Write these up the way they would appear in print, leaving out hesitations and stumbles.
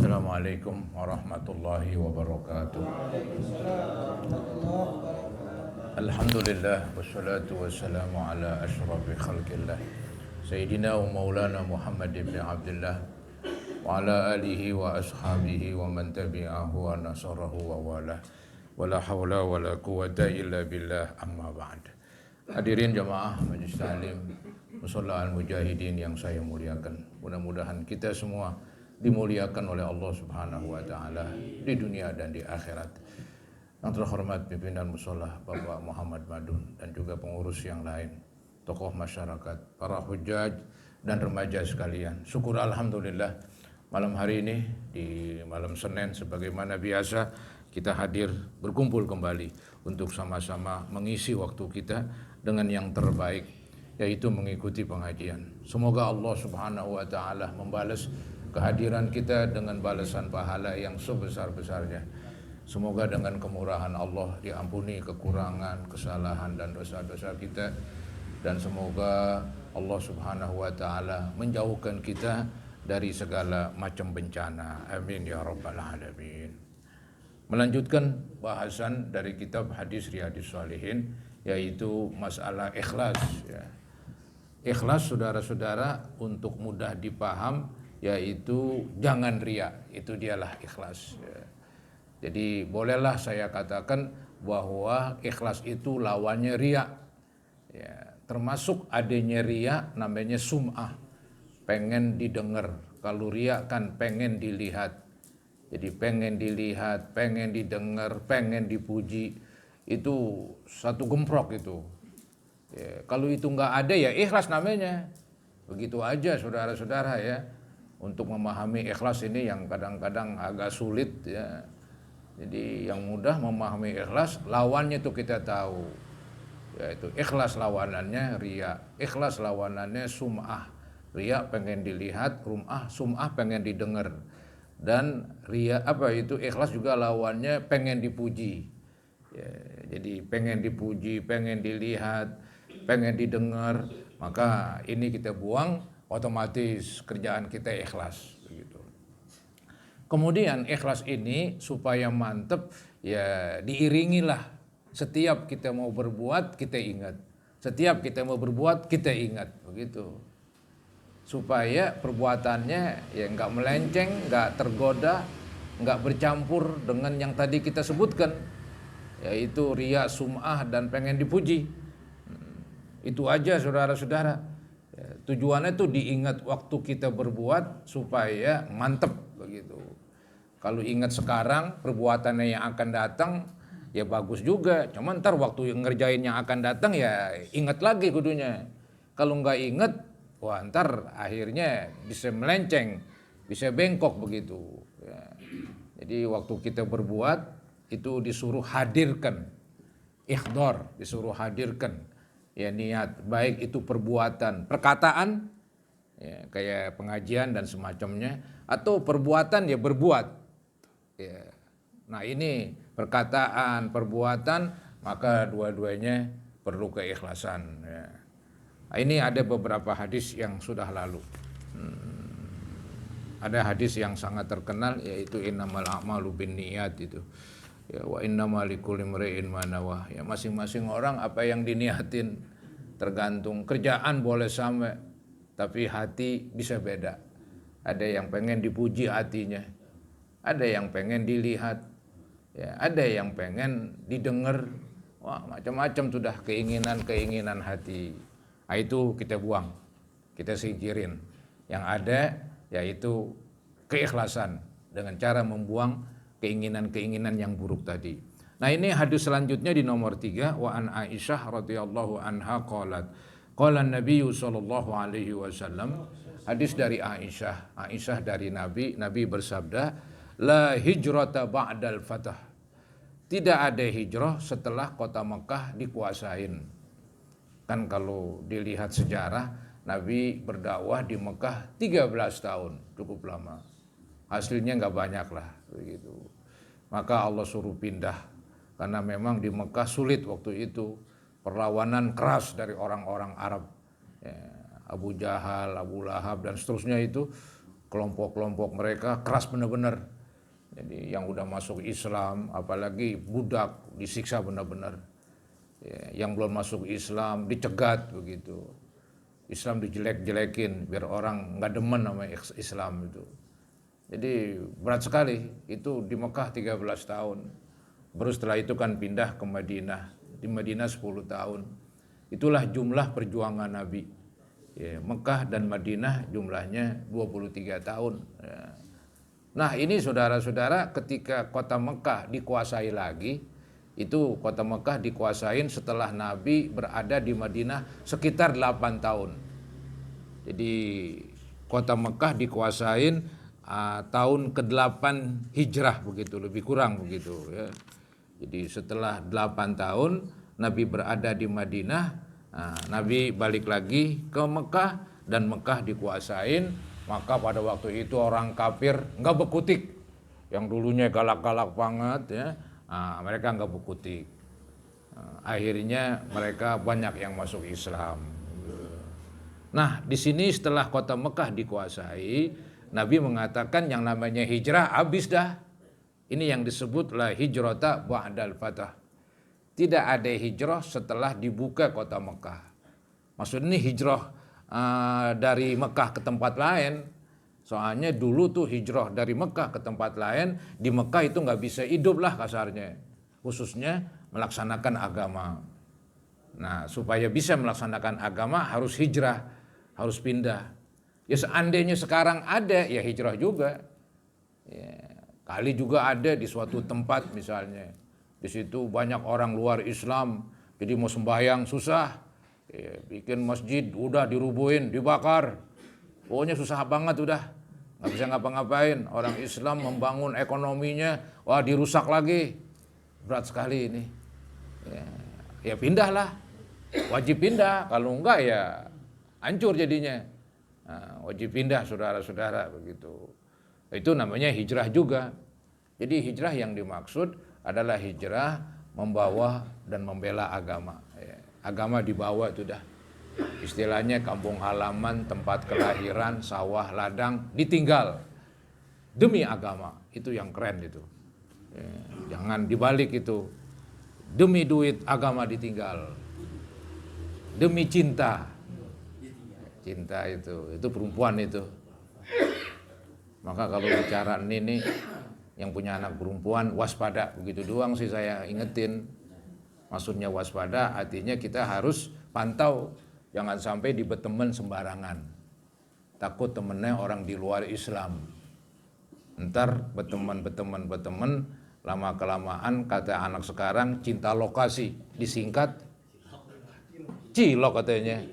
Assalamualaikum warahmatullahi wabarakatuh. Alhamdulillah wassalatu wassalamu ala asyrafil khalqillah Sayyidina wa maulana Muhammad ibn Abdullah wa ala alihi wa ashabihi wa man tabi'ahu wa nasarahu wa wala wala hawla wala quwata illa billah amma ba'd. Hadirin jamaah Majelis Ta'lim Musalla Al-Mujahidin yang saya muliakan. Mudah-mudahan kita semua dimuliakan oleh Allah Subhanahu wa taala di dunia dan di akhirat. Yang terhormat pimpinan musholah Bapak Muhammad Madun dan juga pengurus yang lain, tokoh masyarakat, para hujjaj dan remaja sekalian. Syukur alhamdulillah malam hari ini di malam Senin sebagaimana biasa kita hadir berkumpul kembali untuk sama-sama mengisi waktu kita dengan yang terbaik, yaitu mengikuti pengajian. Semoga Allah Subhanahu wa taala membalas kehadiran kita dengan balasan pahala yang sebesar-besarnya. Semoga dengan kemurahan Allah diampuni kekurangan, kesalahan dan dosa-dosa kita, dan semoga Allah Subhanahu wa taala menjauhkan kita dari segala macam bencana. Amin ya rabbal alamin. Melanjutkan bahasan dari kitab Hadis Riyadhus Shalihin, yaitu masalah ikhlas ya. Ikhlas saudara-saudara untuk mudah dipaham, yaitu jangan riya, itu dialah ikhlas ya. Jadi bolehlah saya katakan bahwa ikhlas itu lawannya riya ya. Termasuk adanya riya namanya sum'ah, pengen didengar. Kalau riya kan pengen dilihat. Jadi pengen dilihat, pengen didengar, pengen dipuji, itu satu gemprok itu ya. Kalau itu nggak ada ya ikhlas namanya. Begitu aja saudara-saudara ya. Untuk memahami ikhlas ini yang kadang-kadang agak sulit ya. Jadi yang mudah memahami ikhlas, lawannya itu kita tahu, yaitu ikhlas lawanannya riya, ikhlas lawanannya sum'ah. Riya pengen dilihat, sum'ah pengen didengar. Dan riya ikhlas juga lawannya pengen dipuji ya. Jadi pengen dipuji, pengen dilihat, pengen didengar, maka ini kita buang, otomatis kerjaan kita ikhlas begitu. Kemudian ikhlas ini supaya mantep ya diiringilah, setiap kita mau berbuat kita ingat, setiap kita mau berbuat kita ingat begitu, supaya perbuatannya ya nggak melenceng, nggak tergoda, nggak bercampur dengan yang tadi kita sebutkan, yaitu riya, sum'ah dan pengen dipuji. Itu aja saudara-saudara. Tujuannya tuh diingat waktu kita berbuat supaya mantep begitu. Kalau ingat sekarang perbuatannya yang akan datang ya bagus juga. Cuman ntar waktu ngerjain yang akan datang ya ingat lagi kudunya. Kalau nggak ingat, wah ntar akhirnya bisa melenceng, bisa bengkok begitu. Ya. Jadi waktu kita berbuat itu disuruh hadirkan, ikhdar, disuruh hadirkan. Ya niat, baik itu perbuatan, perkataan ya, kayak pengajian dan semacamnya, atau perbuatan ya berbuat ya. Nah ini perkataan, perbuatan, maka dua-duanya perlu keikhlasan ya. Nah, ini ada beberapa hadis yang sudah lalu. Ada hadis yang sangat terkenal, yaitu innamal a'malu binniyat itu ya, wa innamal likulli imri'in ma nawah ya, masing-masing orang apa yang diniatin, tergantung. Kerjaan boleh sama tapi hati bisa beda. Ada yang pengen dipuji hatinya, ada yang pengen dilihat ya, ada yang pengen didengar. Wah macam-macam sudah keinginan hati. Nah, itu kita buang, kita singkirin. Yang ada yaitu keikhlasan dengan cara membuang keinginan-keinginan yang buruk tadi. Nah ini hadis selanjutnya di nomor 3, wa an Aisyah radhiyallahu anha qalat qala Nabi sallallahu alaihi wasallam. Hadis dari Aisyah dari Nabi bersabda, la hijrata ba'dal fatah. Tidak ada hijrah setelah kota Mekah dikuasain. Kan kalau dilihat sejarah, Nabi berdakwah di Mekah 13 tahun, cukup lama. Hasilnya nggak banyak lah begitu. Maka Allah suruh pindah karena memang di Mekah sulit waktu itu, perlawanan keras dari orang-orang Arab ya, Abu Jahal, Abu Lahab dan seterusnya itu kelompok-kelompok mereka keras benar-benar. Jadi yang udah masuk Islam, apalagi budak disiksa benar-benar. Ya, yang belum masuk Islam dicegat begitu. Islam dijelek-jelekin biar orang nggak demen sama Islam itu. Jadi berat sekali itu di Mekah 13 tahun. Baru setelah itu kan pindah ke Madinah. Di Madinah 10 tahun. Itulah jumlah perjuangan Nabi. Ya, Mekah dan Madinah jumlahnya 23 tahun. Ya. Nah ini saudara-saudara, ketika kota Mekah dikuasai lagi, itu kota Mekah dikuasain setelah Nabi berada di Madinah sekitar 8 tahun. Jadi kota Mekah dikuasain tahun ke-8 Hijrah begitu, lebih kurang begitu ya. Jadi setelah 8 tahun Nabi berada di Madinah, Nabi balik lagi ke Mekah dan Mekah dikuasain. Maka pada waktu itu orang kafir nggak berkutik, yang dulunya galak-galak banget ya, mereka nggak berkutik. Akhirnya mereka banyak yang masuk Islam. Nah di sini setelah kota Mekah dikuasai, Nabi mengatakan yang namanya hijrah habis dah. Ini yang disebut la hijrata ba'dal fatah. Tidak ada hijrah setelah dibuka kota Mekah. Maksudnya hijrah dari Mekah ke tempat lain. Soalnya dulu tuh hijrah dari Mekah ke tempat lain, di Mekah itu nggak bisa hidup lah kasarnya, khususnya melaksanakan agama. Nah supaya bisa melaksanakan agama harus hijrah, harus pindah. Ya seandainya sekarang ada ya hijrah juga. Ya, kali juga ada di suatu tempat misalnya, di situ banyak orang luar Islam, jadi mau sembahyang susah. Ya, bikin masjid udah dirubuhin, dibakar, pokoknya susah banget udah, nggak bisa ngapa-ngapain. Orang Islam membangun ekonominya, wah dirusak lagi, berat sekali ini. Ya pindahlah, wajib pindah, kalau enggak ya hancur jadinya. Nah, wajib pindah saudara-saudara begitu. Itu namanya hijrah juga. Jadi hijrah yang dimaksud adalah hijrah membawa dan membela agama. Agama dibawa itu dah. Istilahnya kampung halaman, tempat kelahiran, sawah, ladang ditinggal demi agama. Itu yang keren itu. Jangan dibalik itu. Demi duit agama ditinggal. Demi cinta. Cinta itu perempuan itu. Maka kalau bicara ini yang punya anak perempuan waspada, begitu doang sih saya ingetin. Maksudnya waspada artinya kita harus pantau, jangan sampai berteman sembarangan. Takut temennya orang di luar Islam. Ntar berteman, lama-kelamaan kata anak sekarang cinta lokasi, disingkat cilok katanya.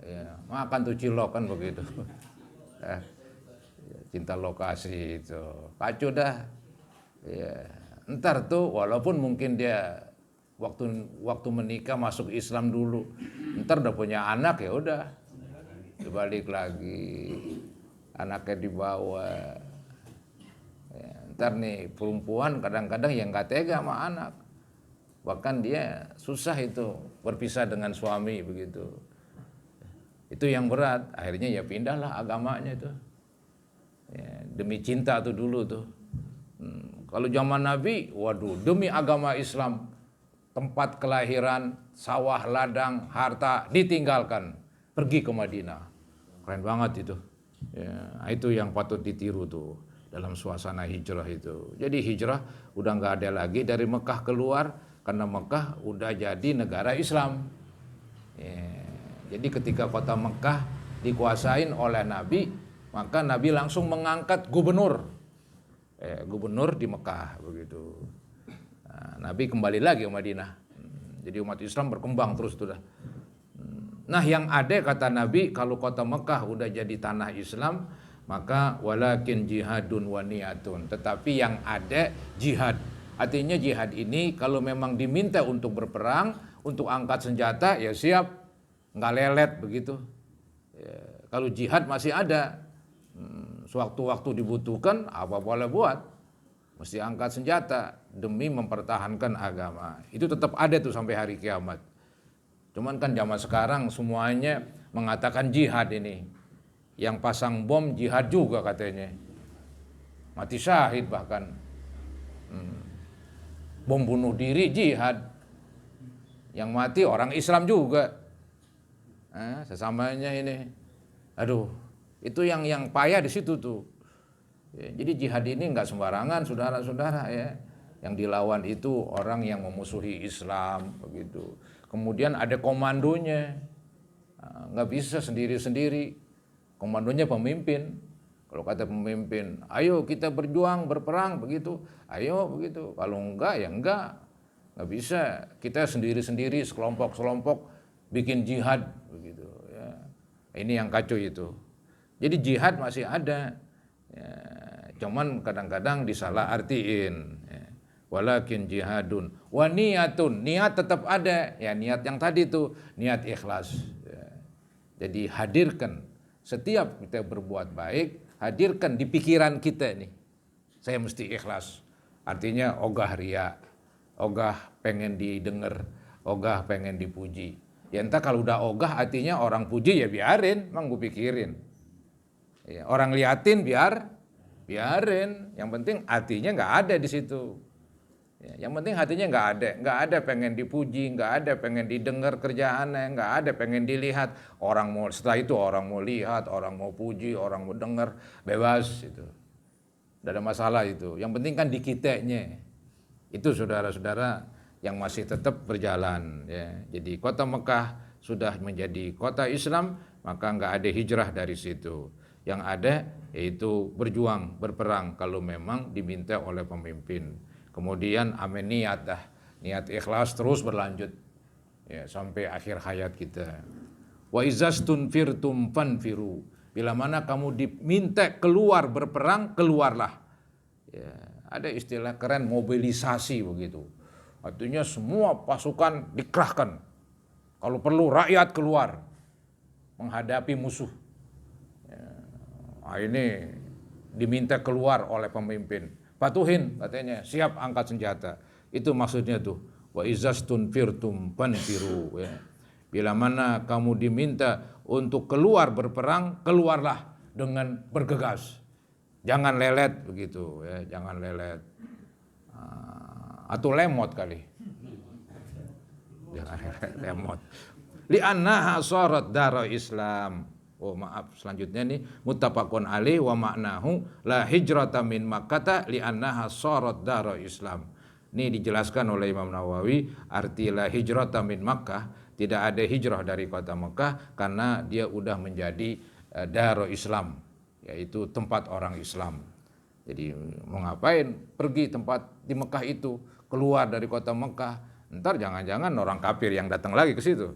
Ya, makan tuh cilok kan begitu. Cinta lokasi itu kacau dah. Ya, ntar tuh walaupun mungkin dia waktu menikah masuk Islam dulu, ntar udah punya anak ya udah dibalik lagi, anaknya dibawa. Ya, ntar nih perempuan kadang-kadang yang nggak tega sama anak, bahkan dia susah itu berpisah dengan suami begitu. Itu yang berat, akhirnya ya pindahlah agamanya itu. Ya, demi cinta tuh dulu tuh. Kalau zaman Nabi, waduh, demi agama Islam, tempat kelahiran, sawah, ladang, harta ditinggalkan, pergi ke Madinah. Keren banget itu. Ya, itu yang patut ditiru tuh dalam suasana hijrah itu. Jadi hijrah udah nggak ada lagi dari Mekah keluar, karena Mekah udah jadi negara Islam. Ya, jadi ketika kota Mekah dikuasain oleh Nabi, maka Nabi langsung mengangkat gubernur di Mekah begitu. Nah, Nabi kembali lagi ke Madinah. Jadi umat Islam berkembang terus sudah. Nah, yang ada kata Nabi, kalau kota Mekah udah jadi tanah Islam, maka walakin jihadun wa niyatun. Tetapi yang ada jihad. Artinya jihad ini kalau memang diminta untuk berperang, untuk angkat senjata ya siap, nggak lelet begitu. Ya, kalau jihad masih ada. Sewaktu-waktu dibutuhkan apa boleh buat, mesti angkat senjata demi mempertahankan agama. Itu tetap ada tuh sampai hari kiamat. Cuman kan zaman sekarang semuanya mengatakan jihad ini. yang pasang bom jihad juga katanya. Mati syahid bahkan. Bom bunuh diri jihad. Yang mati orang Islam juga. Sesamanya ini. Aduh, itu yang payah di situ tuh. Ya, jadi jihad ini nggak sembarangan, saudara-saudara ya. Yang dilawan itu orang yang memusuhi Islam begitu. Kemudian ada komandonya. Nggak bisa sendiri-sendiri. Komandonya pemimpin. Kalau kata pemimpin, ayo kita berjuang, berperang begitu. Ayo begitu. Kalau enggak ya enggak. Nggak bisa. Kita sendiri-sendiri, sekelompok-sekelompok bikin jihad begitu ya. Ini yang kacau itu. Jadi jihad masih ada. Ya, cuman kadang-kadang disalah artiin. Ya. Walakin jihadun wa niyatun. Niat tetap ada. Ya niat yang tadi tuh, niat ikhlas. Ya. Jadi hadirkan setiap kita berbuat baik, hadirkan di pikiran kita nih. Saya mesti ikhlas. Artinya ogah ria, ogah pengen didengar, ogah pengen dipuji. Ya entah kalau udah ogah artinya orang puji ya biarin, emang gue pikirin. Ya, orang liatin biarin. Yang penting hatinya nggak ada di situ. Ya, yang penting hatinya nggak ada pengen dipuji, nggak ada pengen didengar kerjaannya, nggak ada pengen dilihat. Orang mau setelah itu orang mau lihat, orang mau puji, orang mau dengar, bebas itu. Tidak ada masalah itu. Yang penting kan di kitanya. Itu saudara-saudara yang masih tetap berjalan. Ya. Jadi kota Mekah sudah menjadi kota Islam, maka nggak ada hijrah dari situ. Yang ada yaitu berjuang, berperang kalau memang diminta oleh pemimpin. Kemudian amin niat niat ikhlas terus berlanjut ya sampai akhir hayat kita. Wa izastunfirtum fanfiru. Bila mana kamu diminta keluar berperang, keluarlah. Ya, ada istilah keren mobilisasi begitu. Artinya semua pasukan dikerahkan. Kalau perlu rakyat keluar menghadapi musuh. Ya, ini diminta keluar oleh pemimpin. Patuhin katanya, siap angkat senjata. Itu maksudnya tuh. Wa izastunfirtum fanfiru. Ya. Bila mana kamu diminta untuk keluar berperang, keluarlah dengan bergegas. Jangan lelet begitu ya, jangan lelet. Atau lemot kali. Jangan lemot. Li'annaha sharat dara Islam. Oh maaf, selanjutnya nih muttafaqun alaih wa ma'nahu la hijrata min Makkah li'annaha sharat dara Islam. Ini dijelaskan oleh Imam Nawawi, arti la hijrata min Makkah, tidak ada hijrah dari kota Mekah karena dia udah menjadi daro Islam, yaitu tempat orang Islam. Jadi mau ngapain pergi tempat di Mekah itu, keluar dari kota Mekah, ntar jangan-jangan orang kafir yang datang lagi ke situ.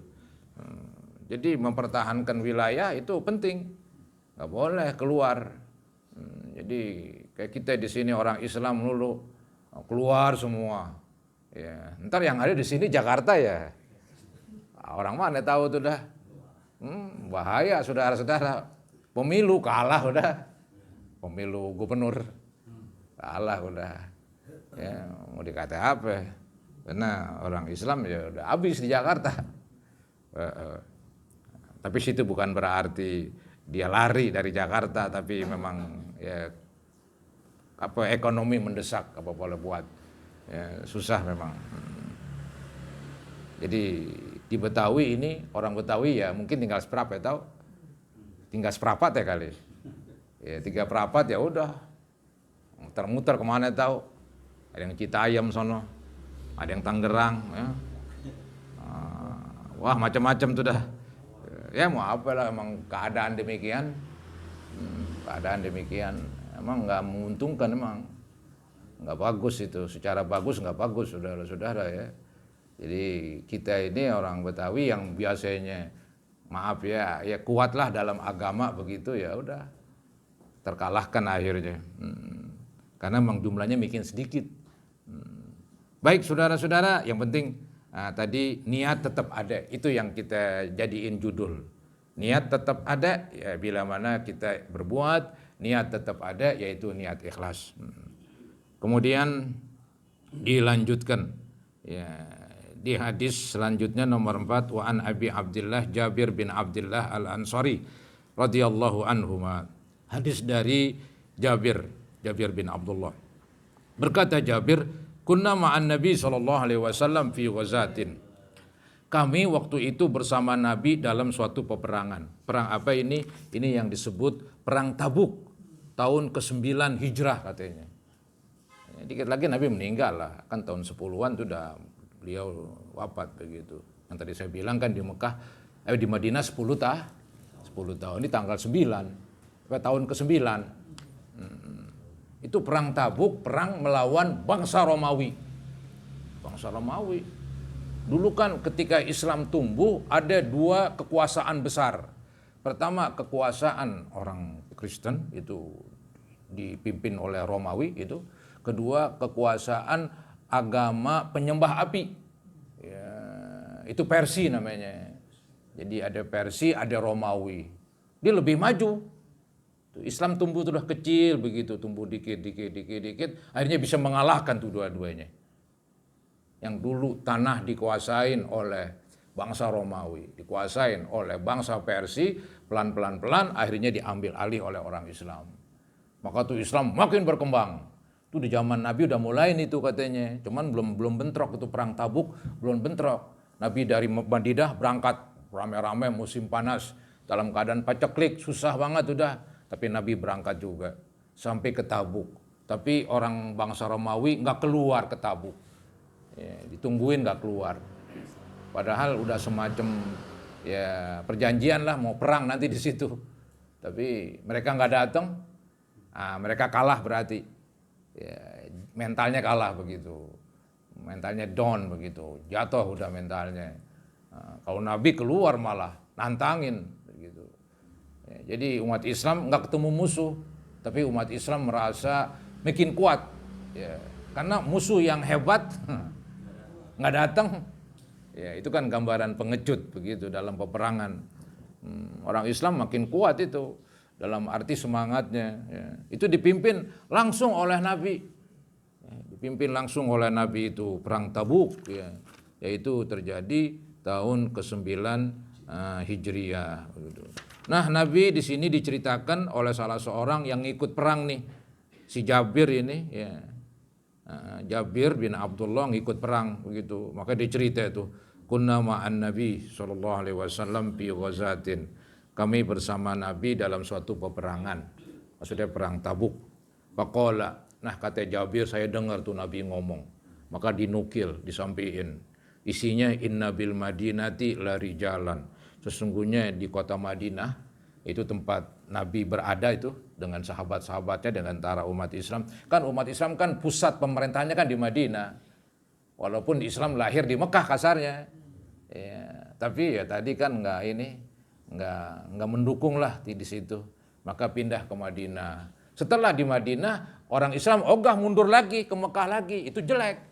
Jadi mempertahankan wilayah itu penting, nggak boleh keluar. Jadi kayak kita di sini orang Islam dulu keluar semua. Ya, ntar yang ada di sini Jakarta ya, orang mana tahu tuh dah. Bahaya saudara-saudara. Pemilu kalah udah, pemilu gubernur kalah udah. Ya, mau dikata apa? Karena orang Islam ya udah habis di Jakarta. Tapi situ bukan berarti dia lari dari Jakarta, tapi memang ya ekonomi mendesak apa boleh buat. Ya, susah memang. Jadi di Betawi ini orang Betawi ya mungkin tinggal seberapa ya tahu? Tinggal seperempat ya kali. Ya 3/4 ya udah. Muter-muter kemana tahu? Ada yang Citayam sono, ada yang Tangerang ya. Wah macam-macam tuh dah. Ya mau apa lah, emang keadaan demikian. Keadaan demikian emang nggak menguntungkan, emang nggak bagus itu. Secara bagus nggak bagus saudara-saudara ya. Jadi kita ini orang Betawi yang biasanya maaf ya kuatlah dalam agama begitu ya udah terkalahkan akhirnya. Karena memang jumlahnya makin sedikit. Baik saudara-saudara, yang penting tadi niat tetap ada, itu yang kita jadiin judul. Niat tetap ada ya bila mana kita berbuat, niat tetap ada yaitu niat ikhlas. Kemudian dilanjutkan ya di hadis selanjutnya nomor 4, wa an Abi Abdullah Jabir bin Abdullah Al-Ansari radhiyallahu anhuma. Hadis dari Jabir bin Abdullah. Berkata Jabir, kunna ma'an Nabi sallallahu alaihi wasallam fi ghazatin. Kami waktu itu bersama Nabi dalam suatu peperangan. Perang apa ini? Ini yang disebut Perang Tabuk. Tahun ke-9 Hijrah katanya. Dikit lagi Nabi meninggal lah. Kan tahun 10-an sudah beliau wafat begitu. Yang tadi saya bilang kan di Mekah, di Madinah 10 tahun. Ini tanggal 9. Tahun ke-9. Itu Perang Tabuk, perang melawan bangsa Romawi. Bangsa Romawi. Dulu kan ketika Islam tumbuh ada dua kekuasaan besar. Pertama kekuasaan orang Kristen itu dipimpin oleh Romawi itu. Kedua kekuasaan agama penyembah api. Ya, itu Persia namanya. Jadi ada Persia, ada Romawi. Dia lebih maju. Islam tumbuh sudah kecil begitu, tumbuh dikit, akhirnya bisa mengalahkan tuh dua-duanya. Yang dulu tanah dikuasain oleh bangsa Romawi, dikuasain oleh bangsa Persia, pelan-pelan akhirnya diambil alih oleh orang Islam. Maka tuh Islam makin berkembang. Itu di zaman Nabi udah mulai nih tuh katanya, cuman belum bentrok itu Perang Tabuk, belum bentrok. Nabi dari Madinah berangkat rame-rame musim panas, dalam keadaan paceklik, susah banget udah. Tapi Nabi berangkat juga sampai ke Tabuk. Tapi orang bangsa Romawi nggak keluar ke Tabuk. Ya, ditungguin nggak keluar. Padahal udah semacam ya perjanjian lah mau perang nanti di situ. Tapi mereka nggak datang, mereka kalah berarti. Ya, mentalnya kalah begitu. Mentalnya down begitu. Jatuh udah mentalnya. Kalau Nabi keluar malah nantangin begitu. Ya, jadi umat Islam nggak ketemu musuh, tapi umat Islam merasa makin kuat. Ya, karena musuh yang hebat nggak datang, ya itu kan gambaran pengecut begitu dalam peperangan. Orang Islam makin kuat itu dalam arti semangatnya. Ya. Itu dipimpin langsung oleh Nabi, ya, dipimpin langsung oleh Nabi itu perang Tabuk, ya, yaitu terjadi tahun ke-9 Hijriah. Begitu. Nah Nabi di sini diceritakan oleh salah seorang yang ikut perang nih, si Jabir ini, ya. Jabir bin Abdullah ngikut perang begitu. Maka dia cerita itu, kunna ma'an Nabi sallallahu alaihi wasallam fi ghazatin. Kami bersama Nabi dalam suatu peperangan. Maksudnya perang Tabuk. Faqala, nah kata Jabir saya dengar tuh Nabi ngomong. Maka dinukil, disampaikan. Isinya inna bil madinati la rijalan. Sesungguhnya di kota Madinah itu tempat Nabi berada itu dengan sahabat-sahabatnya, dengan antara umat Islam. Kan umat Islam kan pusat pemerintahannya kan di Madinah. Walaupun Islam lahir di Mekah kasarnya. Ya, tapi ya tadi kan nggak mendukung lah di situ. Maka pindah ke Madinah. Setelah di Madinah orang Islam ogah mundur lagi ke Mekah lagi. Itu jelek.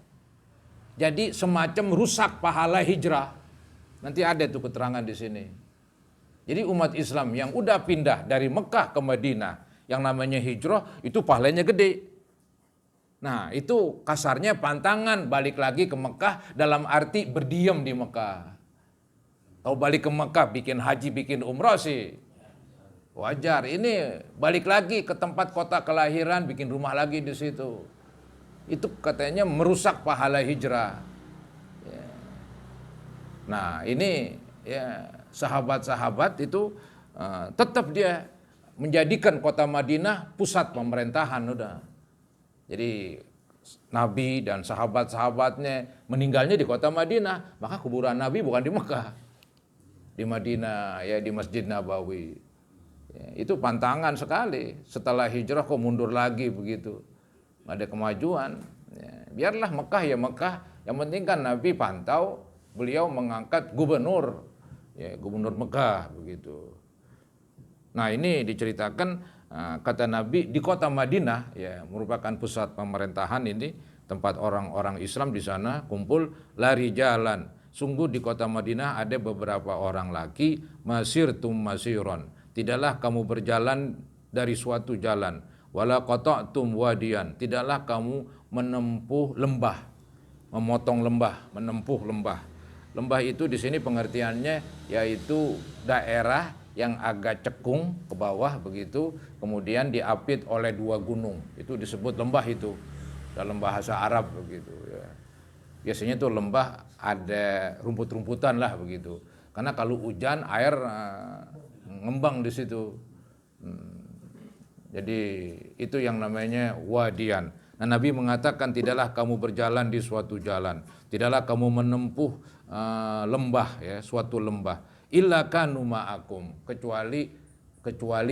Jadi semacam rusak pahala hijrah. Nanti ada tuh keterangan di sini. Jadi umat Islam yang udah pindah dari Mekah ke Madinah, yang namanya hijrah, itu pahalanya gede. Nah itu kasarnya pantangan balik lagi ke Mekah dalam arti berdiam di Mekah. Kalau balik ke Mekah bikin haji, bikin umrah sih wajar. Ini balik lagi ke tempat kota kelahiran, bikin rumah lagi di situ. Itu katanya merusak pahala hijrah. Ya. Nah ini ya sahabat-sahabat itu tetap dia menjadikan kota Madinah pusat pemerintahan udah. Jadi Nabi dan sahabat-sahabatnya meninggalnya di kota Madinah, maka kuburan Nabi bukan di Mekah, di Madinah ya, di Masjid Nabawi. Ya, itu pantangan sekali. Setelah hijrah kok mundur lagi begitu, ada kemajuan. Ya, biarlah Mekah ya Mekah. Yang penting kan Nabi pantau, beliau mengangkat gubernur. Ya, gubernur Mekah begitu. Nah ini diceritakan kata Nabi di kota Madinah ya merupakan pusat pemerintahan ini, tempat orang-orang Islam di sana kumpul, lari jalan. Sungguh di kota Madinah ada beberapa orang laki, masirtum masiron. Tidaklah kamu berjalan dari suatu jalan, wala qata'tum wadiyan. Tidaklah kamu menempuh lembah, memotong lembah, menempuh lembah. Lembah itu di sini pengertiannya yaitu daerah yang agak cekung ke bawah begitu, kemudian diapit oleh dua gunung. Itu disebut lembah itu dalam bahasa Arab begitu ya. Biasanya tuh lembah ada rumput-rumputan lah begitu. Karena kalau hujan air ngembang di situ. Jadi itu yang namanya wadian. Nah, Nabi mengatakan tidaklah kamu berjalan di suatu jalan, tidaklah kamu menempuh lembah ya, suatu lembah, illa kanu ma'akum, kecuali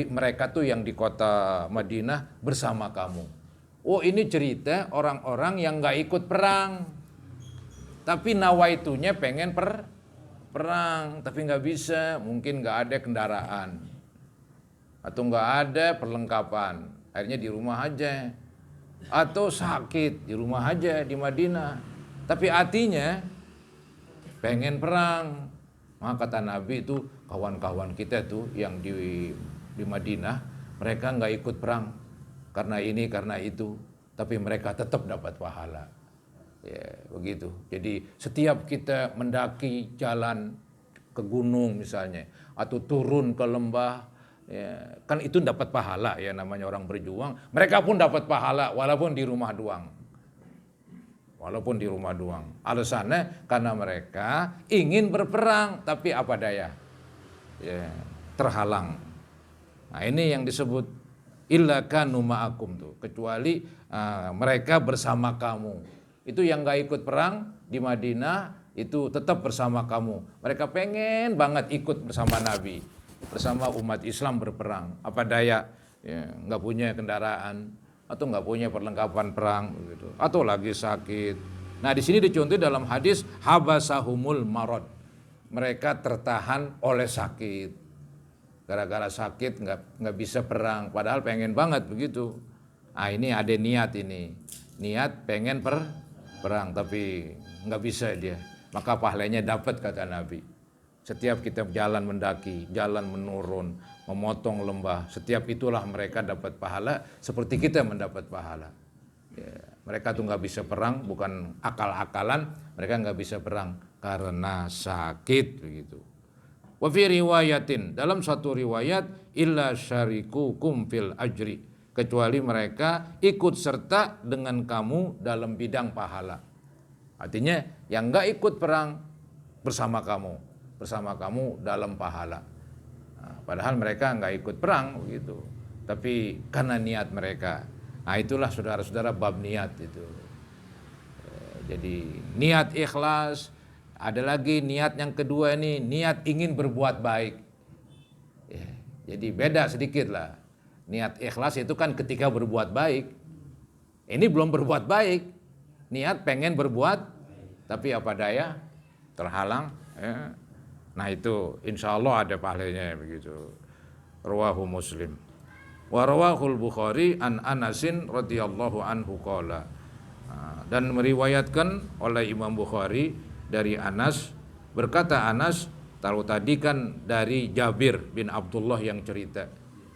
mereka tuh yang di kota Madinah bersama kamu. Oh, ini cerita orang-orang yang nggak ikut perang, tapi nawaitunya pengen perang, tapi nggak bisa, mungkin nggak ada kendaraan atau nggak ada perlengkapan, akhirnya di rumah aja, atau sakit di rumah aja di Madinah, tapi hatinya pengen perang. Maka kata Nabi itu kawan-kawan kita tuh yang di Madinah, mereka nggak ikut perang karena ini karena itu, tapi mereka tetap dapat pahala. Ya, begitu. Jadi setiap kita mendaki jalan ke gunung misalnya, atau turun ke lembah, ya, kan itu dapat pahala ya, namanya orang berjuang. Mereka pun dapat pahala walaupun di rumah doang. Walaupun di rumah doang. Alasannya karena mereka ingin berperang, tapi apa daya, ya, terhalang. Nah, ini yang disebut illa kanu ma'akum tuh, kecuali mereka bersama kamu. Itu yang gak ikut perang di Madinah itu tetap bersama kamu. Mereka pengen banget ikut bersama Nabi, bersama umat Islam berperang. Apa daya, ya, gak punya kendaraan atau gak punya perlengkapan perang begitu, atau lagi sakit. Nah, di sini dicontoh dalam hadis habasahumul marad. Mereka tertahan oleh sakit. Gara-gara sakit nggak bisa perang, padahal pengen banget begitu. Ah, ini ada niat ini, niat pengen perang tapi nggak bisa dia. Maka pahalanya dapat kata Nabi. Setiap kita jalan mendaki, jalan menurun, memotong lembah, setiap itulah mereka dapat pahala seperti kita mendapat pahala. Ya, mereka tuh nggak bisa perang bukan akal-akalan, mereka nggak bisa perang karena sakit begitu. Wa fi riwayatin, dalam satu riwayat, illa syarikukum fil ajri, kecuali mereka ikut serta dengan kamu dalam bidang pahala. Artinya yang enggak ikut perang bersama kamu dalam pahala. Nah, padahal mereka enggak ikut perang begitu, tapi karena niat mereka. Nah, itulah saudara-saudara bab niat itu. Jadi niat ikhlas. Ada lagi niat yang kedua ini, niat ingin berbuat baik. Ya, jadi beda sedikit lah. Niat ikhlas itu kan ketika berbuat baik. Ini belum berbuat baik. Niat pengen berbuat, tapi apa daya, terhalang. Ya. Nah, itu insya Allah ada pahalanya begitu. Rawahu Muslim. Wa rawahul Bukhari an Anasin radhiyallahu anhu qala. Dan meriwayatkan oleh Imam Bukhari dari Anas, berkata Anas, taruh tadi kan dari Jabir bin Abdullah yang cerita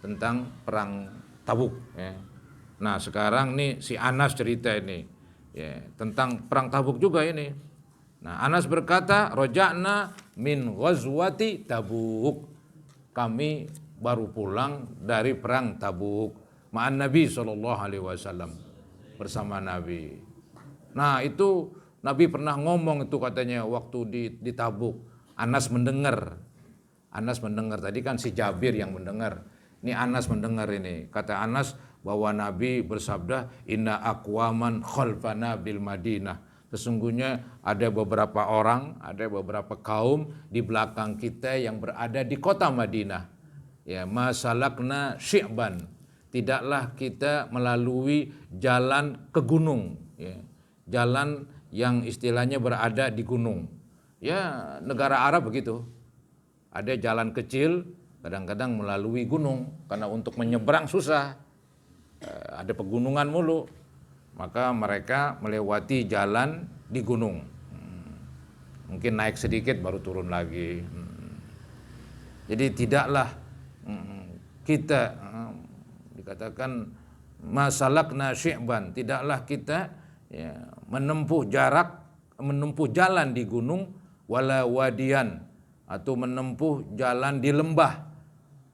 tentang perang Tabuk ya. Nah, sekarang nih si Anas cerita ini ya, tentang perang Tabuk juga ini. Nah, Anas berkata, roja'na min ghazwati Tabuk, kami baru pulang dari perang Tabuk ma'an Nabi SAW, bersama Nabi. Nah, itu Nabi pernah ngomong itu katanya waktu di Tabuk. Anas mendengar tadi kan si Jabir yang mendengar. Ini Anas mendengar ini. Kata Anas bahwa Nabi bersabda, inna aqwaman khalfana bil Madinah. Sesungguhnya ada beberapa orang, ada beberapa kaum di belakang kita yang berada di kota Madinah. Ya, masalakna syi'ban. Tidaklah kita melalui jalan ke gunung, ya. Jalan yang istilahnya berada di gunung. Ya, negara Arab begitu. Ada jalan kecil, kadang-kadang melalui gunung, karena untuk menyeberang susah. Ada pegunungan mulu. Maka mereka melewati jalan di gunung. Mungkin naik sedikit baru turun lagi. Jadi tidaklah kita dikatakan masalakna syi'ban, tidaklah kita ya, menempuh jalan di gunung, wala wadian, atau menempuh jalan di lembah,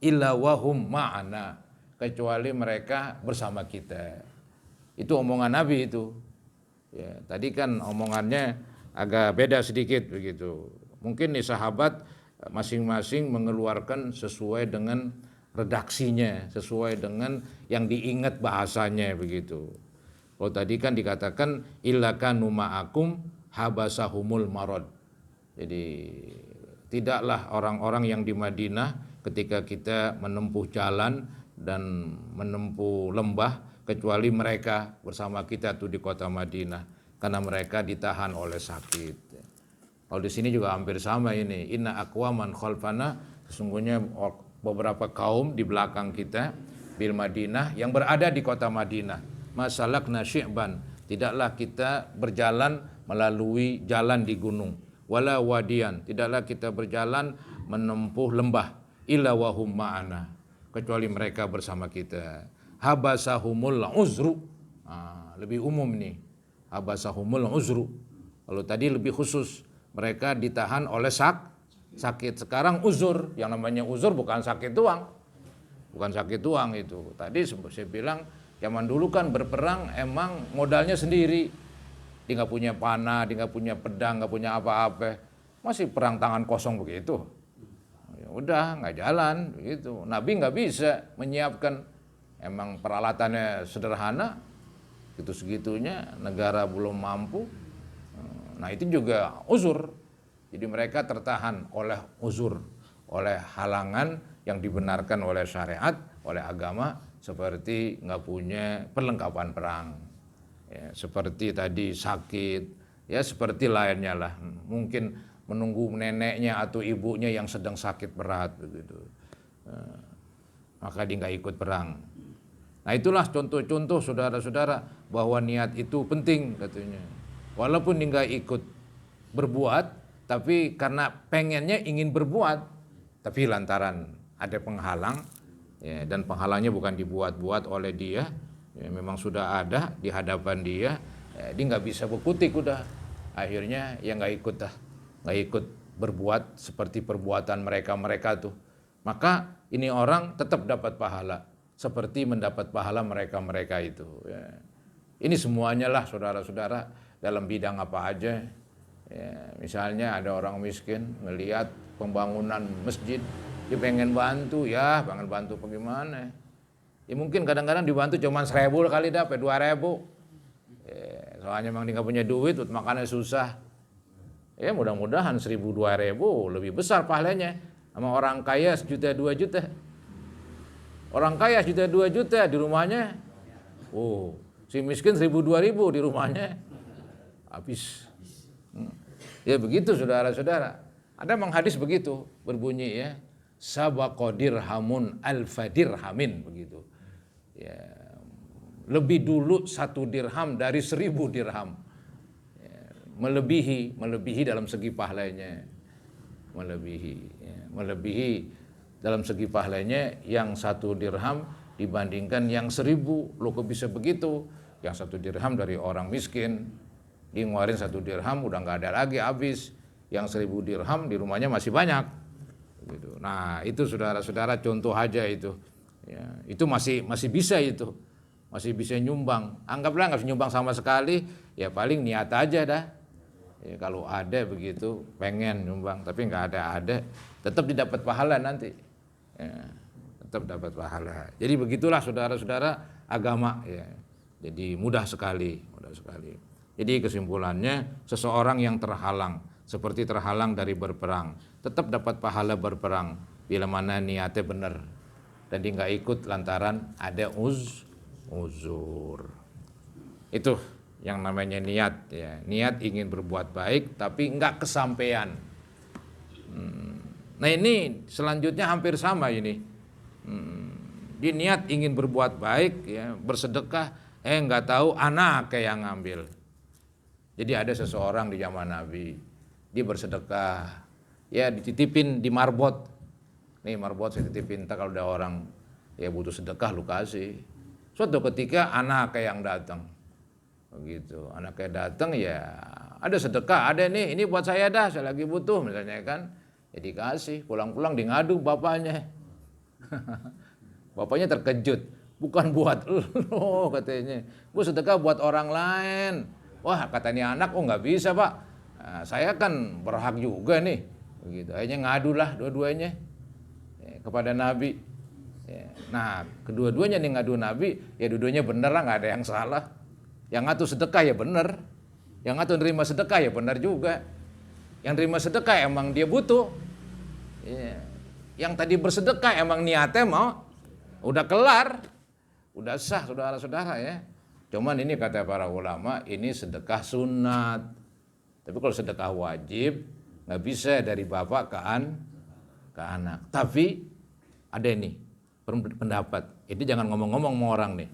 illa wahum ma'ana, kecuali mereka bersama kita. Itu omongan Nabi itu. Ya, tadi kan omongannya agak beda sedikit begitu. Mungkin nih sahabat masing-masing mengeluarkan sesuai dengan redaksinya, sesuai dengan yang diingat bahasanya begitu. Kalau tadi kan dikatakan illa kanu ma'akum habasahumul marad. Jadi tidaklah orang-orang yang di Madinah ketika kita menempuh jalan dan menempuh lembah kecuali mereka bersama kita tuh di kota Madinah karena mereka ditahan oleh sakit. Kalau di sini juga hampir sama ini. Inna aqwaman khalfana, sesungguhnya beberapa kaum di belakang kita bil Madinah yang berada di kota Madinah. Masalakna syi'ban, tidaklah kita berjalan melalui jalan di gunung. Wala wadian, tidaklah kita berjalan menempuh lembah. Illa wahum ma'ana, kecuali mereka bersama kita. Habasahumul uzru, lebih umum nih. Habasahumul uzru. Kalau tadi lebih khusus, mereka ditahan oleh sakit. Sekarang uzur, yang namanya uzur bukan sakit doang. Bukan sakit doang itu. Tadi saya bilang zaman dulu kan berperang emang modalnya sendiri. Dia nggak punya panah, dia nggak punya pedang, nggak punya apa-apa. Masih perang tangan kosong begitu. Ya udah nggak jalan begitu. Nabi nggak bisa menyiapkan. Emang peralatannya sederhana. Gitu-segitunya negara belum mampu. Nah itu juga uzur. Jadi mereka tertahan oleh uzur, oleh halangan yang dibenarkan oleh syariat, oleh agama, seperti nggak punya perlengkapan perang, ya, seperti tadi sakit, ya seperti lainnya lah. Mungkin menunggu neneknya atau ibunya yang sedang sakit berat, begitu. Maka dia nggak ikut perang. Nah itulah contoh-contoh saudara-saudara bahwa niat itu penting katanya. Walaupun dia nggak ikut berbuat, tapi karena pengennya ingin berbuat, tapi lantaran ada penghalang, ya, dan penghalangnya bukan dibuat-buat oleh dia, ya, memang sudah ada di hadapan dia, ya, dia nggak bisa berkutik udah, akhirnya ya nggak ikut berbuat seperti perbuatan mereka tuh, maka ini orang tetap dapat pahala seperti mendapat pahala mereka itu. Ya. Ini semuanya lah saudara-saudara dalam bidang apa aja. Ya, misalnya ada orang miskin melihat pembangunan masjid, dia pengen bantu, ya pengen bantu bagaimana? Ya mungkin kadang-kadang dibantu cuma 1.000 kali dapat 2.000. Ya, soalnya memang dia nggak punya duit, makannya susah. Ya mudah-mudahan 1.000-2.000 lebih besar pahalanya sama orang kaya 1 juta 2 juta. Orang kaya 1 juta 2 juta di rumahnya, si miskin 1.000-2.000 di rumahnya habis. Ya begitu saudara-saudara. Ada memang hadis begitu berbunyi ya, sabaqa dirhamun alfa dirhamin begitu. Ya, lebih dulu 1 dirham dari 1.000 dirham. Ya, melebihi dalam segi pahalanya. Melebihi dalam segi pahalanya yang 1 dirham dibandingkan yang 1.000. Loh kok bisa begitu? Yang 1 dirham dari orang miskin, dia ngeluarin 1 dirham udah nggak ada lagi habis. Yang 1.000 dirham di rumahnya masih banyak. Gitu. Nah itu saudara-saudara contoh aja itu. Ya, itu masih bisa itu. Masih bisa nyumbang. Anggaplah nggak bisa nyumbang sama sekali, ya paling niat aja dah. Ya, kalau ada begitu pengen nyumbang, tapi nggak ada, tetap didapat pahala nanti. Ya, tetap dapat pahala. Jadi begitulah saudara-saudara agama. Ya. Jadi mudah sekali. Jadi kesimpulannya seseorang yang terhalang, seperti terhalang dari berperang, tetap dapat pahala berperang bila mana niatnya benar dan dia nggak ikut lantaran ada uzur. Itu yang namanya niat ya. Niat ingin berbuat baik tapi nggak kesampaian. Nah ini selanjutnya hampir sama ini. Dia niat ingin berbuat baik ya, bersedekah, nggak tahu anak yang ngambil. Jadi ada seseorang di zaman Nabi, dia bersedekah, ya dititipin di marbot. Nih marbot saya titipin, kalau ada orang ya butuh sedekah lu kasih. Suatu ketika anak yang datang, begitu, anaknya datang ya ada sedekah, ada nih, ini buat saya dah, saya lagi butuh misalnya kan, ya dikasih. Pulang-pulang dia ngadu bapaknya, Bapaknya terkejut. Bukan buat lo katanya. Gue sedekah buat orang lain. Wah kata ini anak, oh nggak bisa pak. Nah, saya kan berhak juga nih. Begitu. Akhirnya ngadulah dua-duanya kepada Nabi. Nah kedua-duanya nih ngadu Nabi. Ya dua-duanya bener lah, nggak ada yang salah. Yang ngatur sedekah ya bener. Yang ngatur nerima sedekah ya bener juga. Yang nerima sedekah emang dia butuh. Yang tadi bersedekah emang niatnya mau. Udah kelar. Udah sah saudara-saudara ya. Cuman ini kata para ulama, ini sedekah sunat. Tapi kalau sedekah wajib, nggak bisa dari bapak ke anak. Tapi ada ini pendapat. Itu jangan ngomong-ngomong sama orang nih.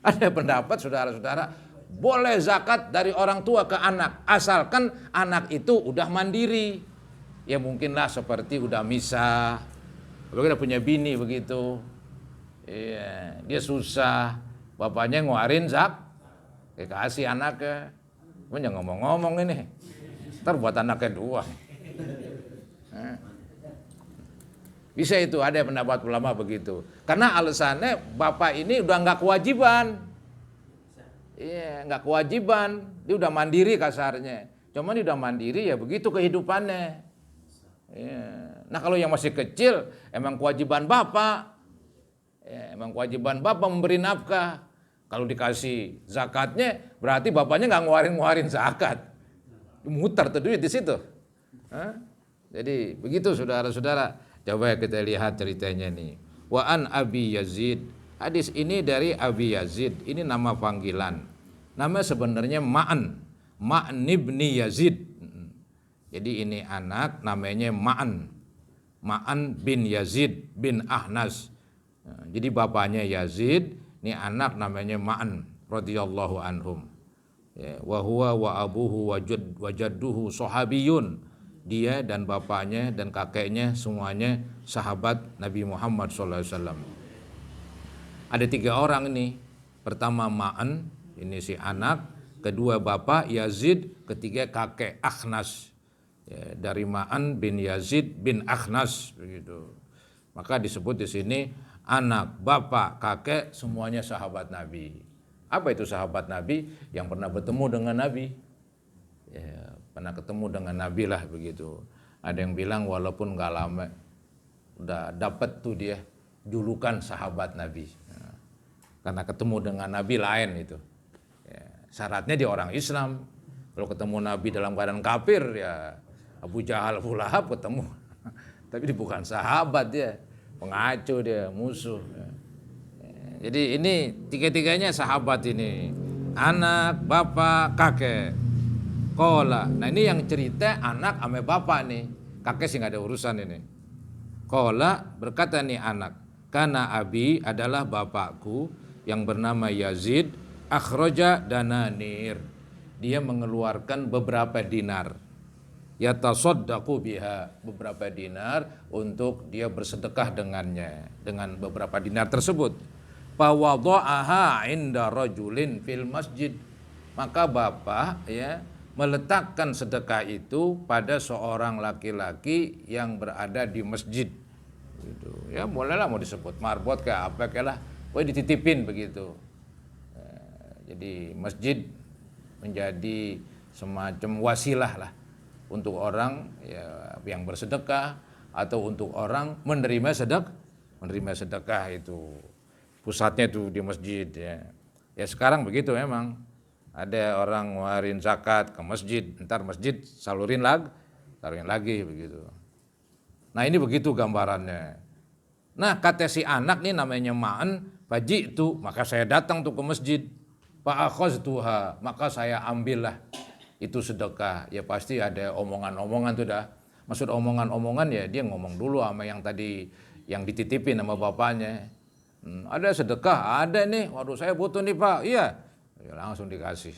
Ada pendapat saudara-saudara, boleh zakat dari orang tua ke anak, asalkan anak itu udah mandiri. Ya mungkinlah seperti udah misah, udah punya bini begitu. Iya, dia susah, bapaknya ngeluarin kasih anaknya. Jangan ngomong-ngomong ini, ntar buat anaknya dua. Bisa itu, ada pendapat ulama begitu. Karena alasannya bapak ini udah nggak kewajiban. Iya, nggak kewajiban, dia udah mandiri kasarnya. Cuman dia udah mandiri ya begitu kehidupannya. Iya. Nah kalau yang masih kecil, emang kewajiban bapak. Ya, emang kewajiban bapak memberi nafkah. Kalau dikasih zakatnya, berarti bapaknya nggak ngeluarin zakat. Muter tuh duit di situ. Jadi begitu saudara-saudara. Coba kita lihat ceritanya nih. Wa an Abi Yazid. Hadis ini dari Abi Yazid. Ini nama panggilan. Nama sebenarnya Ma'an. Ma'an ibni Yazid. Jadi ini anak namanya Ma'an. Ma'an bin Yazid bin Ahnas. Jadi bapaknya Yazid, ini anak namanya Ma'an radhiyallahu anhum. Ya, wa huwa wa abuhu wa jadduhu sahabiyun. Dia dan bapaknya dan kakeknya semuanya sahabat Nabi Muhammad SAW. Ada 3 orang ini. Pertama Ma'an, ini si anak. Kedua bapak Yazid, ketiga kakek Akhnas. Ya, dari Ma'an bin Yazid bin Akhnas begitu. Maka disebut di sini anak, bapak, kakek semuanya sahabat Nabi. Apa itu sahabat Nabi? Yang pernah bertemu dengan Nabi. Ya, pernah ketemu dengan Nabi lah begitu. Ada yang bilang walaupun gak lama udah dapat tuh dia julukan sahabat Nabi. Ya, karena ketemu dengan Nabi lain itu. Ya, syaratnya dia orang Islam. Kalau ketemu Nabi dalam keadaan kafir ya Abu Jahal, Abu Lahab ketemu. Tapi dia bukan sahabat dia. Pengacu dia, musuh. Jadi ini 3-3-nya sahabat ini. Anak, bapak, kakek. Kola. Nah ini yang cerita anak sama bapak nih. Kakek sih gak ada urusan ini. Kola berkata nih anak. Karena abi adalah bapakku yang bernama Yazid. Akhroja dananir. Dia mengeluarkan beberapa dinar. Yatasaddaqu biha, beberapa dinar untuk dia bersedekah dengannya, dengan beberapa dinar tersebut. Fawadha'aha 'inda rajulin fil masjid. Maka bapak ya meletakkan sedekah itu pada seorang laki-laki yang berada di masjid. Gitu. Ya bolehlah mau disebut marbot kayak apa kayak lah, boleh dititipin begitu. Jadi masjid menjadi semacam wasilah lah untuk orang ya, yang bersedekah atau untuk orang menerima sedekah itu. Pusatnya itu di masjid ya. Ya sekarang begitu memang. Ada orang ngeluarin zakat ke masjid, ntar masjid salurin lagi begitu. Nah ini begitu gambarannya. Nah kata si anak nih namanya Ma'an, faji'tu, maka saya datang tuh ke masjid. Fa'akhaztuha, maka saya ambillah itu sedekah. Ya pasti ada omongan-omongan tuh dah. Maksud omongan-omongan ya dia ngomong dulu sama yang tadi yang dititipin sama bapaknya. Ada sedekah, ada nih. Waduh saya butuh nih Pak. Iya. Ya, langsung dikasih.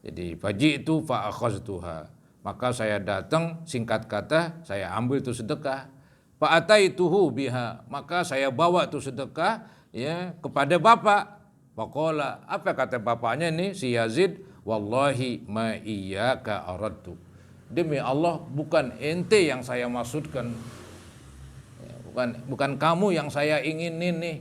Jadi faji'tu fa'akhaztuha. Maka saya datang, singkat kata saya ambil itu sedekah. Fa'ataituhu biha. Maka saya bawa itu sedekah ya kepada bapak. Faqala, apa kata bapaknya nih si Yazid? Wallahi ma iyyaka aradtu. Demi Allah bukan ente yang saya maksudkan. bukan kamu yang saya inginin nih.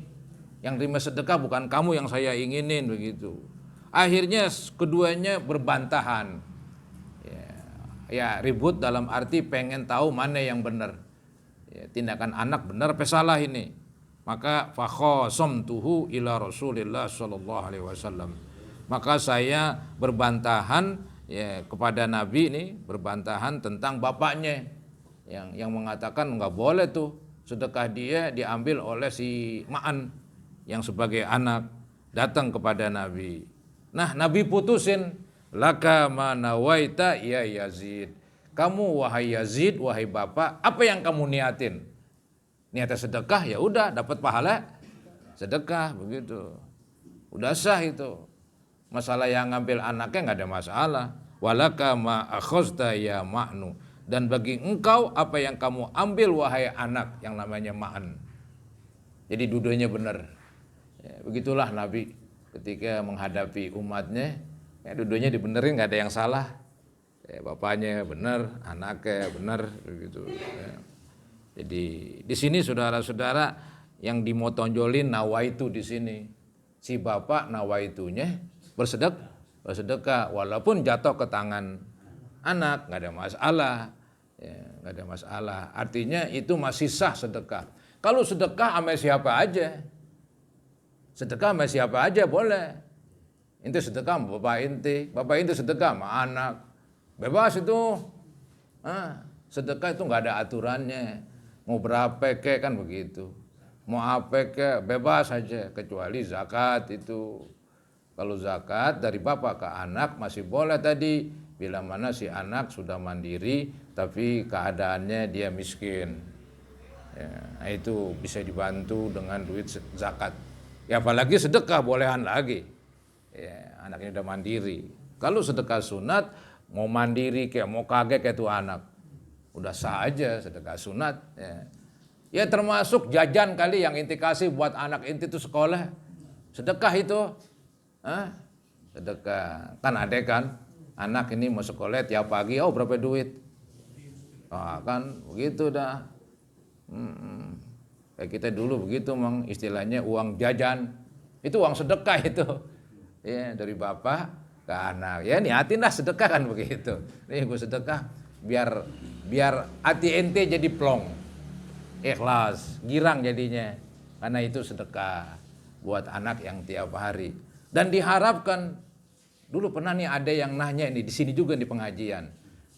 Yang terima sedekah bukan kamu yang saya inginin begitu. Akhirnya keduanya berbantahan. Ya, ribut dalam arti pengen tahu mana yang benar. Ya, tindakan anak benar apa salah ini. Maka fakhasamtuhu ila Rasulillah sallallahu alaihi wasallam. Maka saya berbantahan ya kepada Nabi ini, berbantahan tentang bapaknya yang mengatakan enggak boleh tuh sedekah dia diambil oleh si Ma'an yang sebagai anak, datang kepada Nabi. Nah, Nabi putusin, laka ma nawaita ya Yazid. Kamu wahai Yazid, wahai bapak, apa yang kamu niatin? Niatnya sedekah, ya udah dapat pahala sedekah begitu. Udah sah itu. Masalah yang ngambil anaknya nggak ada masalah. Walaka ma akhazta ya Ma'nu. Dan bagi engkau apa yang kamu ambil wahai anak yang namanya Ma'an. Jadi dudanya benar. Ya, begitulah Nabi ketika menghadapi umatnya, ya dudanya dibenerin, nggak ada yang salah. Ya, bapaknya benar, anaknya benar, begitu. Ya. Jadi di sini saudara-saudara yang dimotonjolin nawaitu di sini, si bapak nawaitunya bersedekah, walaupun jatuh ke tangan anak, nggak ada masalah. Ya, nggak ada masalah. Artinya itu masih sah sedekah. Kalau sedekah sama siapa aja. Sedekah sama siapa aja boleh. Inti sedekah sama bapak inti sedekah sama anak. Bebas itu. Sedekah itu nggak ada aturannya. Mau berapa kek kan begitu. Mau apa kek bebas aja. Kecuali zakat itu. Kalau zakat dari bapak ke anak masih boleh tadi. Bila mana si anak sudah mandiri tapi keadaannya dia miskin. Ya, nah itu bisa dibantu dengan duit zakat. Ya apalagi sedekah bolehan lagi. Ya, anaknya udah mandiri. Kalau sedekah sunat mau mandiri kayak mau kaget kayak tuh anak. Udah sah aja sedekah sunat. Ya termasuk jajan kali yang inti kasih buat anak inti tuh sekolah. Sedekah itu. Sedekah. Kan ada kan anak ini mau sekolah tiap pagi, oh berapa duit? Kan begitu dah. Kayak kita dulu begitu mang, istilahnya uang jajan. Itu uang sedekah itu. Ya, dari bapak ke anak. Ya niatin lah sedekah kan begitu. Nih gue sedekah biar hati ente jadi plong. Ikhlas, girang jadinya. Karena itu sedekah buat anak yang tiap hari. Dan diharapkan, dulu pernah nih ada yang nanya ini di sini juga di pengajian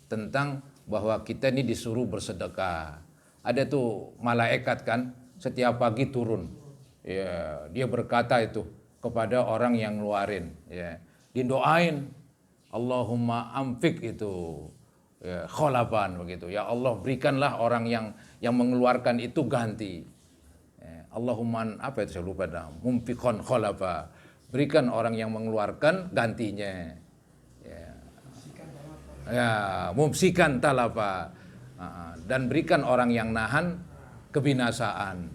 tentang bahwa kita ini disuruh bersedekah. Ada tuh malaikat kan setiap pagi turun. Ya, dia berkata itu kepada orang yang ngeluarin, ya. Didoain Allahumma amfik itu ya, kholaban begitu. Ya Allah berikanlah orang yang mengeluarkan itu ganti. Ya, Allahumma apa itu saya lupa dah. Mumfikon kholaba. Berikan orang yang mengeluarkan gantinya. Ya, mumsikan talaba. Dan berikan orang yang nahan kebinasaan.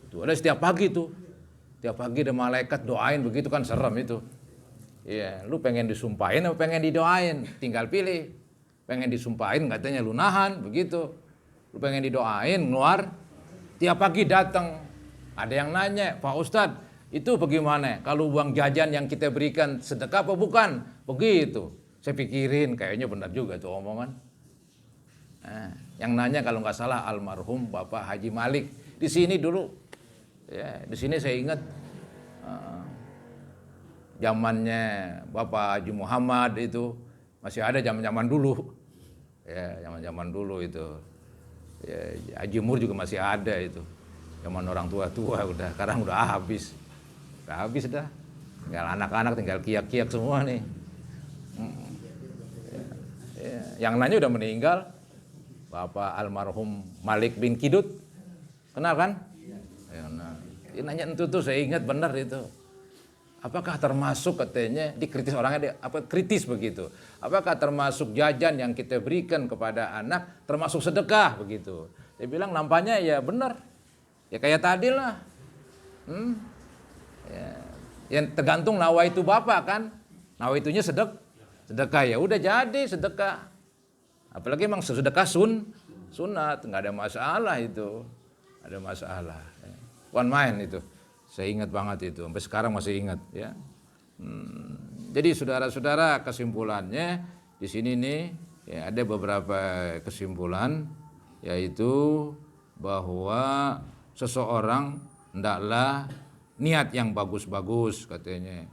Itu ada setiap pagi tuh. Setiap pagi ada malaikat doain begitu kan serem itu. Iya, lu pengen disumpahin atau pengen didoain? Tinggal pilih. Pengen disumpahin katanya lu nahan begitu. Lu pengen didoain keluar. Tiap pagi datang. Ada yang nanya, Pak Ustadz, itu bagaimana? Kalau uang jajan yang kita berikan sedekah apa bukan? Begitu. Saya pikirin kayaknya benar juga tuh omongan. Nah, yang nanya kalau nggak salah almarhum Bapak Haji Malik di sini dulu, ya di sini saya ingat zamannya Bapak Haji Muhammad itu masih ada zaman dulu, ya zaman dulu itu, ya, Haji Mur juga masih ada itu, zaman orang tua udah, sekarang udah habis dah, tinggal anak-anak tinggal kiak-kiak semua nih, ya, yang nanya udah meninggal. Bapak almarhum Malik bin Kidut, kenal kan? Ya, nah, dia nanya itu tuh saya ingat benar itu. Apakah termasuk katanya dikritis orangnya kritis begitu? Apakah termasuk jajan yang kita berikan kepada anak termasuk sedekah begitu? Dia bilang nampaknya ya benar. Ya kayak tadi lah. Ya, yang tergantung nawaitu bapak kan. Nawaitunya sedekah ya udah jadi sedekah. Apalagi emang sedekah sunat, nggak ada masalah itu. ada masalah. Bukan main itu. Saya ingat banget itu, sampai sekarang masih ingat ya. Jadi saudara-saudara, kesimpulannya di sini nih ya, ada beberapa kesimpulan, yaitu bahwa seseorang hendaklah niat yang bagus-bagus katanya.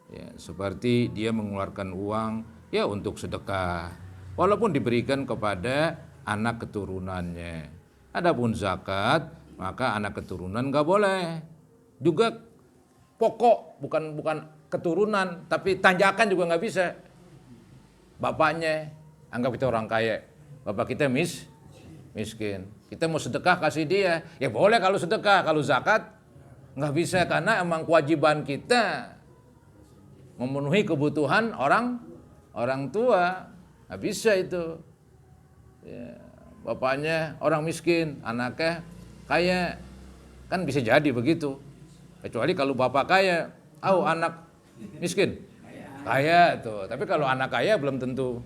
Ya, seperti dia mengeluarkan uang ya untuk sedekah, walaupun diberikan kepada anak keturunannya. Adapun zakat, maka anak keturunan nggak boleh. Juga pokok, bukan keturunan, tapi tanjakan juga nggak bisa. Bapaknya, anggap itu orang kaya, bapak kita miskin. Kita mau sedekah kasih dia, ya boleh kalau sedekah. Kalau zakat nggak bisa, karena emang kewajiban kita memenuhi kebutuhan orang tua. Nggak bisa itu. Ya, bapaknya orang miskin, anaknya kaya, kan bisa jadi begitu. Kecuali kalau bapak kaya, anak miskin, kaya tuh. Tapi kalau anak kaya belum tentu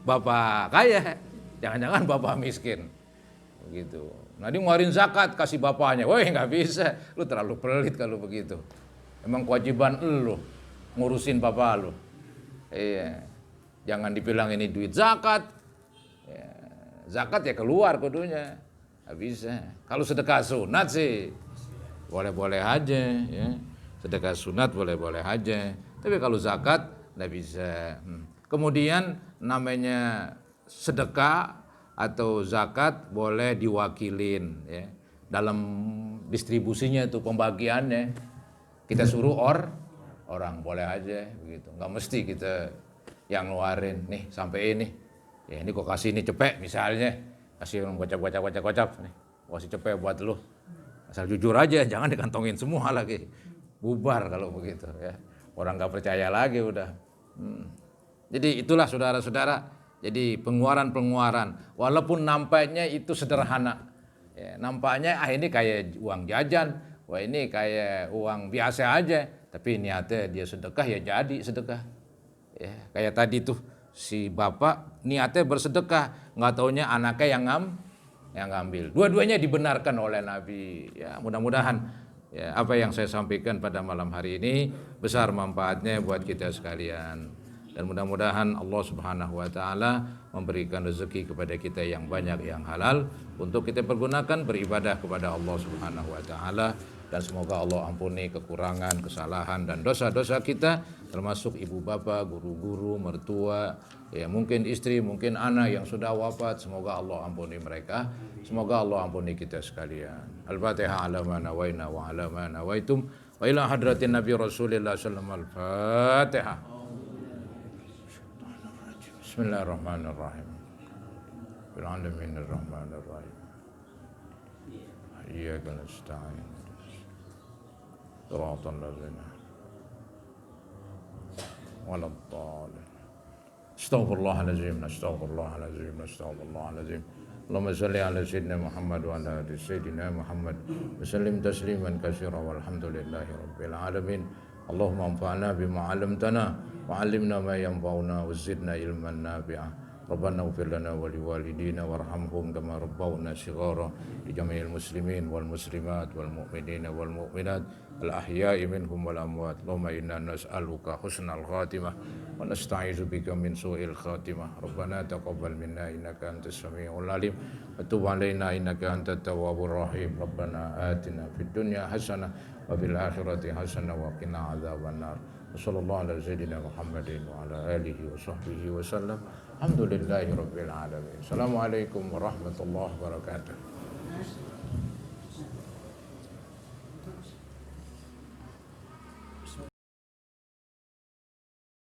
bapak kaya, jangan-jangan bapak miskin, begitu. Nah dia ngeluarin zakat kasih bapaknya, woi nggak bisa, lu terlalu pelit kalau begitu. Emang kewajiban lu ngurusin bapak lu. Iya, jangan dibilang ini duit zakat. Ya, zakat ya keluar kudunya, nggak bisa. Kalau sedekah sunat sih boleh-boleh aja ya. Sedekah sunat boleh-boleh aja. Tapi kalau zakat nggak bisa. Kemudian namanya sedekah atau zakat boleh diwakilin ya. Dalam distribusinya itu, pembagiannya kita suruh orang boleh aja begitu. Nggak mesti kita yang ngeluarin nih sampai ini. Ya ini kok kasih ini cepek misalnya. Kasih orang gocap nih. Kasih cepek buat lu. Asal jujur aja, jangan dikantongin semua lagi. Bubar kalau begitu ya. Orang gak percaya lagi udah. Jadi itulah saudara-saudara. Jadi pengeluaran-pengeluaran, walaupun nampaknya itu sederhana. Ya, nampaknya ini kayak uang jajan, wah ini kayak uang biasa aja. Tapi niatnya dia sedekah ya jadi sedekah. Ya, kayak tadi tuh si bapak niatnya bersedekah, nggak taunya anaknya yang ngambil. Dua-duanya dibenarkan oleh Nabi. Ya, mudah-mudahan ya, apa yang saya sampaikan pada malam hari ini besar manfaatnya buat kita sekalian. Dan mudah-mudahan Allah Subhanahu wa taala memberikan rezeki kepada kita yang banyak, yang halal untuk kita pergunakan beribadah kepada Allah Subhanahu wa taala. Dan semoga Allah ampuni kekurangan, kesalahan dan dosa-dosa kita, termasuk ibu bapa, guru-guru, mertua, ya mungkin istri, mungkin anak yang sudah wafat. Semoga Allah ampuni mereka. Semoga Allah ampuni kita sekalian. Al-Fatihah ala ma nawaina wa ala ma nawaitum wa ila hadratin Nabi Rasulillah sallallahu alaihi wasallam. Al-Fatihah. Bismillahirrahmanirrahim. Bil alamin arrahmanir rahim. Iyyaka nasta'in. Shiratal ladzina walad dhalin. Astaghfirullahalazim, astaghfirullahalazim, astaghfirullahalazim. Allahumma salli ala sayyidina Muhammad wa ala ali sayyidina Muhammad wa sallim tasliman katsira walhamdulillahi rabbil alamin. Allahumma anfa'na bima 'allamtana wa 'allimna ma yanfa'una wa zidna ilman nafi'a. Rabbana ighfir lana wa liwalidina warhamhum kama rabbawna shighara. Li jami'il muslimin wal muslimat wal mu'minina wal mu'minat al ahya'i minhum wal amwat. Allahumma inna nas'aluka husnal khatimah wa nasta'izu bika min su'il khatimah. Rabbana taqabbal minna innaka antas samiul alim wa tub 'alaina innaka antat tawwabur rahim. Rabbana atina fid dunya hasanah wa fil akhirati hasanah wa qina adzabannar. Wassallallahu ala sayyidina Muhammadin wa ala alihi wa sahbihi wa sallam. Alhamdulillahi rabbil alamin. Assalamualaikum warahmatullahi wabarakatuh.